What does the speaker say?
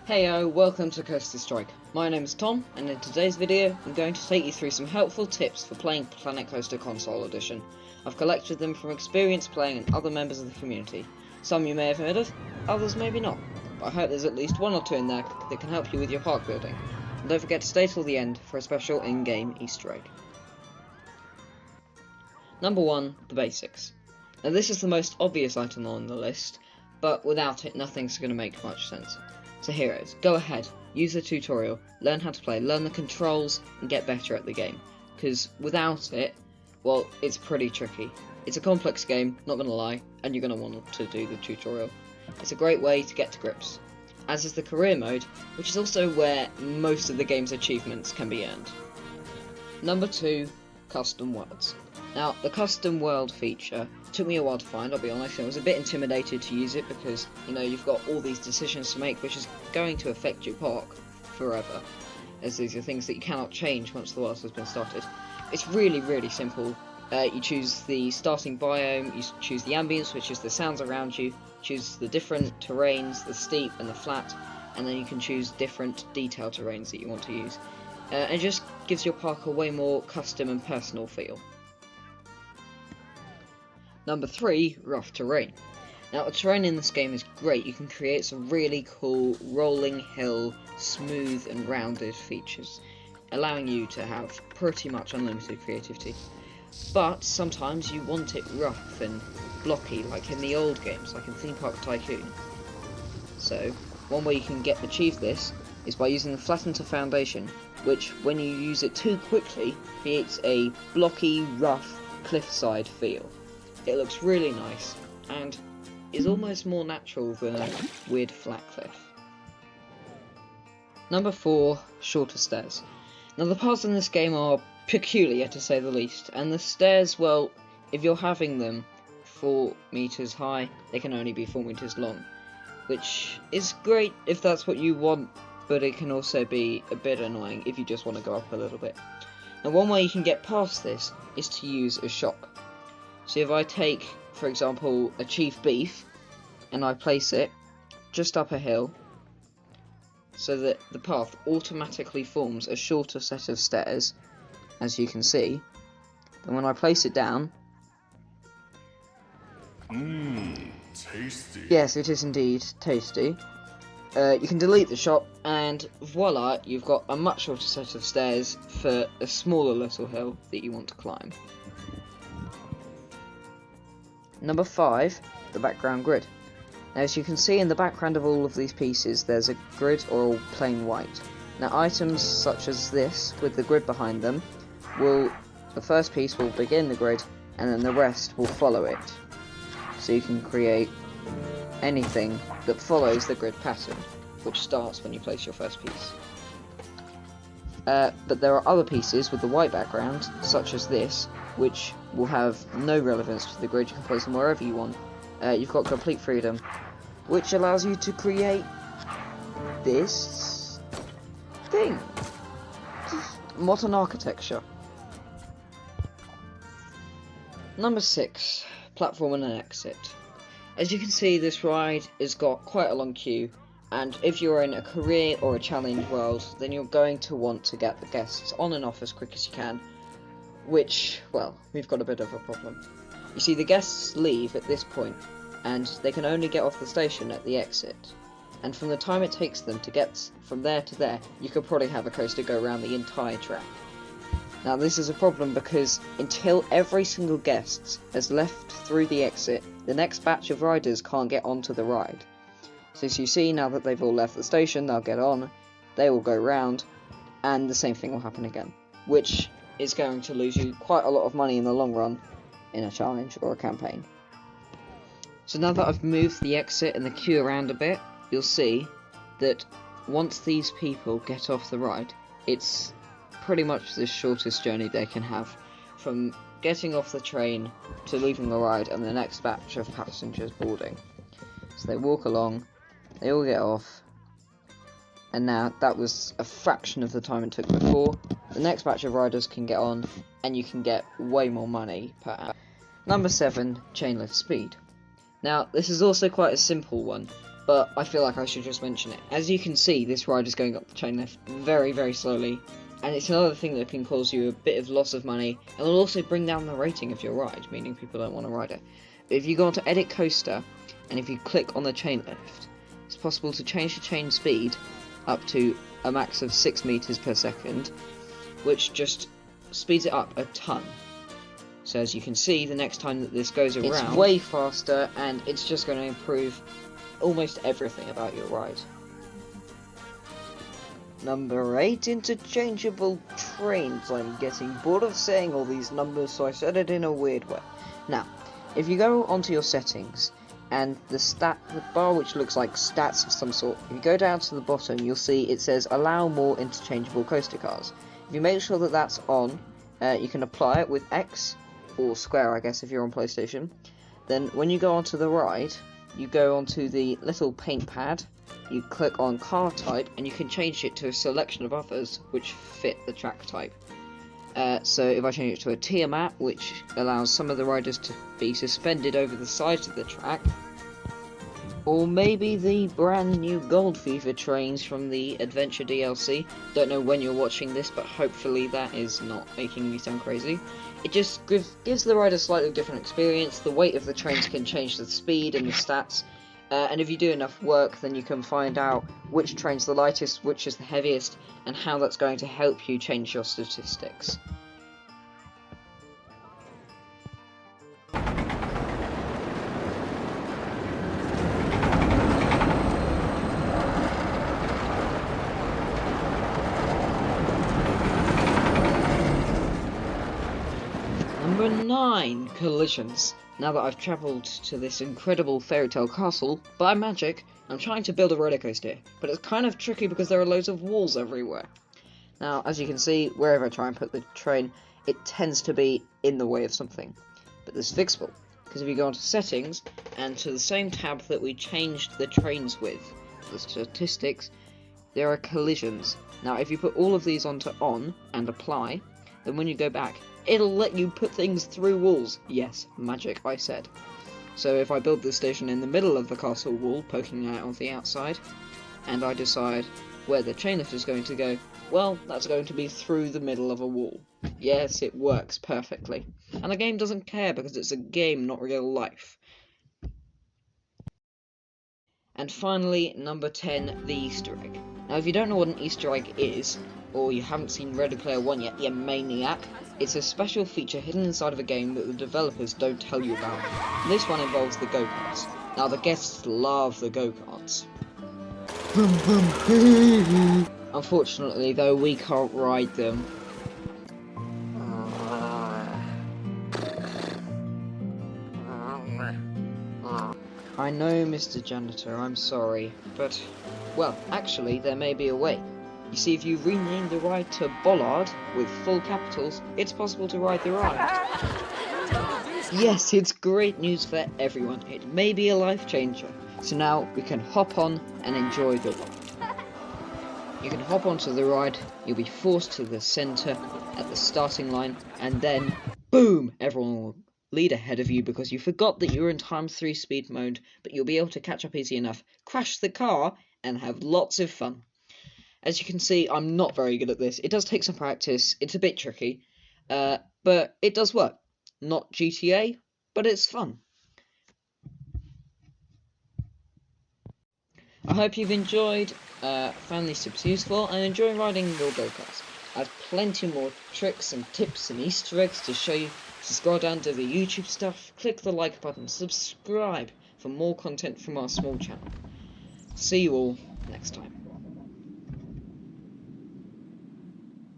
Heyo, welcome to Coastal Strike. My name is Tom, and in today's video, I'm going to take you through some helpful tips for playing Planet Coaster Console Edition. I've collected them from experience playing and other members of the community. Some you may have heard of, others maybe not, but I hope there's at least one or two in there that can help you with your park building. And don't forget to stay till the end for a special in-game Easter egg. Number 1, the basics. Now this is the most obvious item on the list, but without it nothing's going to make much sense. So heroes, go ahead, use the tutorial, learn how to play, learn the controls, and get better at the game. Because without it, well, it's pretty tricky. It's a complex game, not gonna lie, and you're gonna want to do the tutorial. It's a great way to get to grips. As is the career mode, which is also where most of the game's achievements can be earned. Number 2, custom worlds. Now, the custom world feature took me a while to find, I'll be honest. I was a bit intimidated to use it because, you've got all these decisions to make which is going to affect your park forever, as these are things that you cannot change once the world has been started. It's really, really simple. You choose the starting biome, you choose the ambience, which is the sounds around you, choose the different terrains, the steep and the flat, and then you can choose different detail terrains that you want to use. It just gives your park a way more custom and personal feel. Number 3, rough terrain. Now the terrain in this game is great. You can create some really cool rolling hill, smooth and rounded features, allowing you to have pretty much unlimited creativity. But sometimes you want it rough and blocky, like in the old games, like in Theme Park Tycoon. So one way you can achieve this is by using the flatten to foundation, which when you use it too quickly creates a blocky, rough cliffside feel. It looks really nice, and is almost more natural than a weird flat cliff. Number 4, shorter stairs. Now the paths in this game are peculiar to say the least, and the stairs, well, if you're having them 4 meters high, they can only be 4 meters long, which is great if that's what you want, but it can also be a bit annoying if you just want to go up a little bit. Now one way you can get past this is to use a shock. So if I take, for example, a chief beef, and I place it just up a hill, so that the path automatically forms a shorter set of stairs, as you can see, then when I place it down, tasty. Yes, it is indeed tasty. You can delete the shot, and voila, you've got a much shorter set of stairs for a smaller little hill that you want to climb. Number 5, the background grid. Now as you can see in the background of all of these pieces there's a grid or plain white. Now items such as this with the grid behind them the first piece will begin the grid and then the rest will follow it. So you can create anything that follows the grid pattern, which starts when you place your first piece. But there are other pieces with the white background, such as this, which will have no relevance to the grid. You can place them wherever you want. You've got complete freedom, which allows you to create this thing. Modern architecture. Number 6, platform and an exit. As you can see, this ride has got quite a long queue, and if you're in a career or a challenge world, then you're going to want to get the guests on and off as quick as you can, which, well, we've got a bit of a problem. You see, the guests leave at this point, and they can only get off the station at the exit, and from the time it takes them to get from there to there, you could probably have a coaster go around the entire track. Now this is a problem because until every single guest has left through the exit, the next batch of riders can't get onto the ride. So as you see, now that they've all left the station, they'll get on, they will go round, and the same thing will happen again, which is going to lose you quite a lot of money in the long run in a challenge or a campaign. So now that I've moved the exit and the queue around a bit, you'll see that once these people get off the ride, it's pretty much the shortest journey they can have, from getting off the train to leaving the ride and the next batch of passengers boarding. So they walk along, they all get off, and now that was a fraction of the time it took before. The next batch of riders can get on, and you can get way more money per hour. Number 7, chain lift speed. Now, this is also quite a simple one. but I feel like I should just mention it. As you can see, this ride is going up the chain lift very, very slowly, and it's another thing that can cause you a bit of loss of money, and will also bring down the rating of your ride, meaning people don't want to ride it. If you go onto Edit Coaster, and if you click on the chain lift, it's possible to change the chain speed up to a max of 6 meters per second, which just speeds it up a ton. So as you can see, the next time that this goes around, it's way faster, and it's just going to improve almost everything about your ride. Number 8, Interchangeable Trains. I'm getting bored of saying all these numbers, so I said it in a weird way. Now, if you go onto your settings, and the bar which looks like stats of some sort, if you go down to the bottom, you'll see it says allow more interchangeable coaster cars. If you make sure that that's on, you can apply it with X, or square I guess if you're on PlayStation. Then when you go onto the ride, you go onto the little paint pad, you click on car type, and you can change it to a selection of others which fit the track type. So if I change it to a Tiamat, which allows some of the riders to be suspended over the sides of the track, or maybe the brand new Gold Fever trains from the Adventure DLC. Don't know when you're watching this, but hopefully that is not making me sound crazy. It just gives the rider a slightly different experience. The weight of the trains can change the speed and the stats, and if you do enough work, then you can find out which train's the lightest, which is the heaviest, and how that's going to help you change your statistics. Number 9, collisions. Now that I've travelled to this incredible fairy tale castle, by magic, I'm trying to build a roller coaster, but it's kind of tricky because there are loads of walls everywhere. Now, as you can see, wherever I try and put the train, it tends to be in the way of something. But this is fixable, because if you go onto settings, and to the same tab that we changed the trains with, the statistics, there are collisions. Now, if you put all of these onto on, and apply, then when you go back, it'll let you put things through walls. Yes, magic, I said. So if I build this station in the middle of the castle wall, poking out on the outside, and I decide where the chain lift is going to go, well, that's going to be through the middle of a wall. Yes, it works perfectly. And the game doesn't care because it's a game, not real life. And finally, number 10, the Easter egg. Now, if you don't know what an Easter egg is, or you haven't seen Ready Player One yet, you maniac, it's a special feature hidden inside of a game that the developers don't tell you about. And this one involves the go-karts. Now, the guests love the go-karts. Unfortunately, though, we can't ride them. I know, Mr. Janitor, I'm sorry, but, well, actually, there may be a way. You see, if you rename the ride to Bollard, with full capitals, it's possible to ride the ride. Yes, it's great news for everyone. It may be a life changer. So now, we can hop on and enjoy the ride. You can hop onto the ride, you'll be forced to the centre at the starting line, and then, boom, everyone will lead ahead of you because you forgot that you were in ×3 speed mode, but you'll be able to catch up easy enough, crash the car, and have lots of fun. As you can see, I'm not very good at this. It does take some practice, it's a bit tricky, but it does work. Not GTA, but it's fun. I hope you've enjoyed, found these tips useful, and enjoy riding your go-karts. I have plenty more tricks and tips and Easter eggs to show you, so scroll down to the YouTube stuff, click the like button, subscribe for more content from our small channel. See you all next time.